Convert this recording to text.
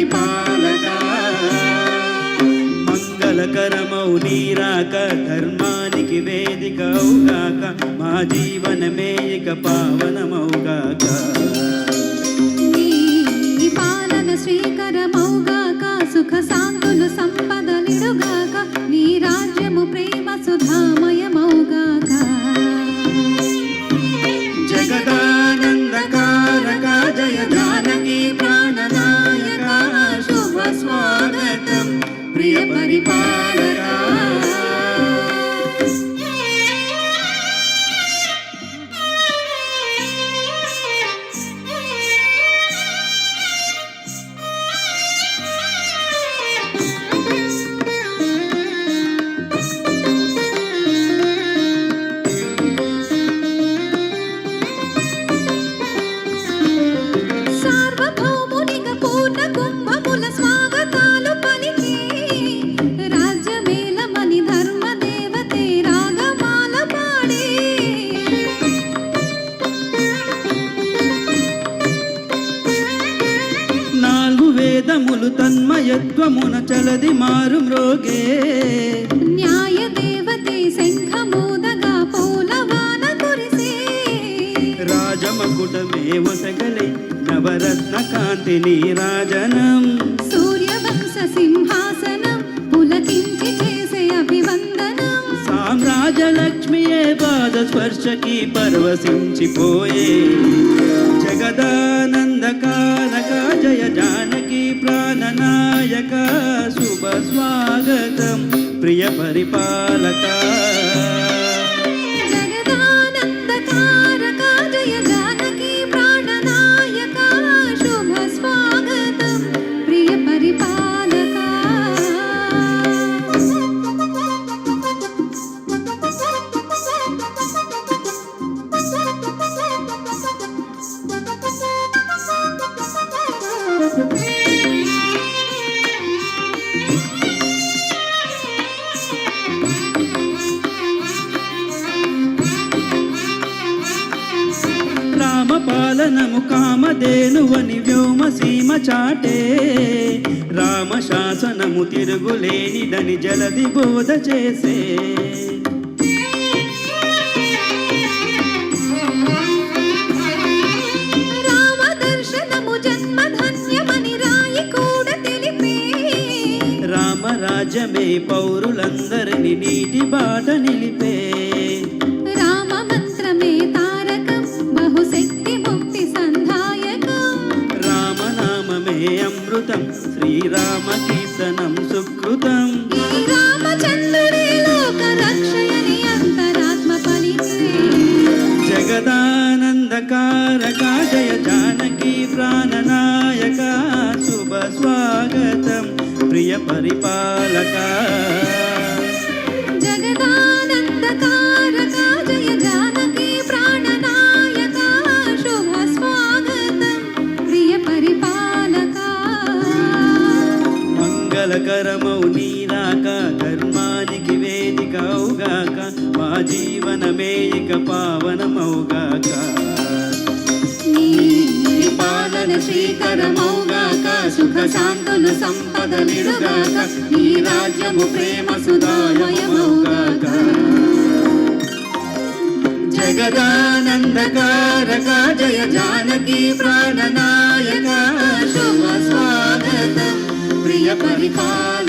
పరిపాలక మంగళకరమౌ నీరాక ధర్మానికి వేదికవుగాక మా జీవనమే ఇక పావనమౌగాక నీ పాలన శ్రీకరమౌగాక సుఖ శాంతులు సంపదలిడుగాక నీ రాజ్యము ప్రేమ సుధామయమౌగాక జగదానందకారక జయ జానకి ప్రాణనాయక శుభ స్వాగతం ప్రియ పరిపాలక వేదములు తన్మయత్వమున చలది మారు మ్రోగే న్యాయ దేవతే శంఖమూదగా పూలవాన కురిసే రాజమకుటమే వసగలే నవరత్న కాంతి నీరాజనం సూర్యవంశ సింహాసనం పులకించి చేసే అభివందనం సామ్రాజ్యలక్ష్మియే పాద స్పర్శకి పరవశించిపోయే జగదానందకారక జయ జానకి ప్రాణనాయక శుభ స్వాగతం ప్రియ పరిపాలక జగదానందకారక జయ జానకి ప్రాణనాయక శుభ స్వాగతం ప్రియ పరిపాలక రామపాలనము కామధేనువని వ్యోమసీమ చాటే రామశాసనము తిరుగులేనిదని జలది బోధ చేసే రామదర్శనము జన్మధన్యమని రాయి కూడా తెలిపే రామరాజ్యమే పౌరులందరిని నీటి బాట నిలిపే రామ మంత్రమే తారకం బహుశక్తి ముక్తి సంధాయకం రామనామమే అమృతం శ్రీరామ కీర్తనం సుకృతం ఈ రామచంద్రుడే లోక రక్షయని అంతరాత్మ పలికే జగదానందకారక జయ జానకి ప్రాణనాయక శుభ స్వాగతం ప్రియ పరిపాలక జగదానందకారక జయ జానకి ప్రాణనాయక శుభ స్వాగతం ప్రియ పరిపాలక మంగళకరమౌ నీరాక ధర్మానికి వేదికవుగాక మా జీవనమే ఇక పావనమౌగాక నీ పాలన శ్రీకరమౌగాక సుఖ శాంతులు సంపదలిడుగాక నీ రాజ్యము ప్రేమ సుధామయమౌగాక జగదానందకారక జయ జానకి ప్రాణనాయక శుభ స్వాగతం ప్రియ పరిపాలక